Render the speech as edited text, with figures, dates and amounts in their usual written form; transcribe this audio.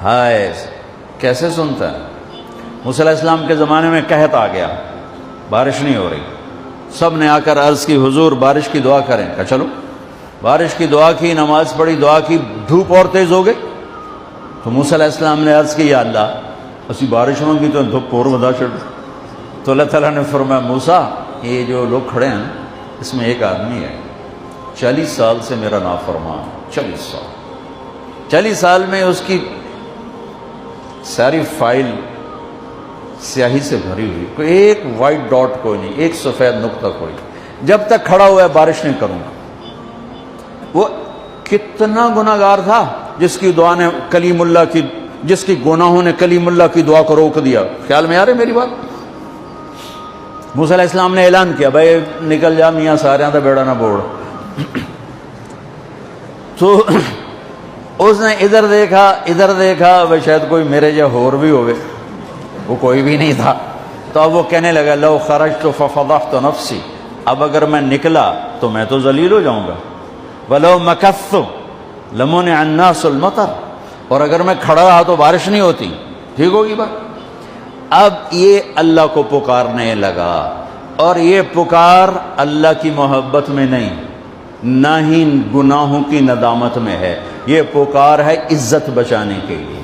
ہائے کیسے سنتا ہے؟ موسیٰ علیہ السلام کے زمانے میں قحط آ گیا، بارش نہیں ہو رہی، سب نے آ کر عرض کی حضور بارش کی دعا کریں، کہا چلو بارش کی دعا کی، نماز پڑھی، دعا کی، دھوپ اور تیز ہو گئی تو موسیٰ علیہ السلام نے عرض کی یا اللہ اسی بارش مانگی تو دھوپ اور ودا چڑھ، تو اللہ تعالیٰ نے فرمایا موسیٰ یہ جو لوگ کھڑے ہیں اس میں ایک آدمی ہے 40 سال سے میرا نافرمان، 40 سال میں اس کی ساری فائل سیاہی سے بھری ہوئی، کوئی ایک وائٹ ڈاٹ کوئی نہیں، ایک سفید نقطہ کوئی، جب تک کھڑا ہوا ہے بارش نہیں کروں گا۔ وہ کتنا گناہ گار تھا جس کی دعا نے کلیم اللہ کی، جس کی گناہوں نے کلیم اللہ کی دعا کو روک دیا۔ خیال میں آ رہے میری بات؟ موسیٰ علیہ السلام نے اعلان کیا بھائی نکل جا میاں سارے دا بیڑا نہ بوڑ۔ تو اس نے ادھر دیکھا بھائی شاید کوئی میرے جا ہور بھی ہوئے، وہ کوئی بھی نہیں تھا۔ تو اب وہ کہنے لگا لو خرجت ففضحت نفسی، اب اگر میں نکلا تو میں تو ذلیل ہو جاؤں گا، ولو مکثت لمنع الناس المطر، اور اگر میں کھڑا رہا تو بارش نہیں ہوتی، ٹھیک ہوگی بات۔ اب یہ اللہ کو پکارنے لگا، اور یہ پکار اللہ کی محبت میں نہیں، نہ ہی گناہوں کی ندامت میں ہے، یہ پکار ہے عزت بچانے کے لیے۔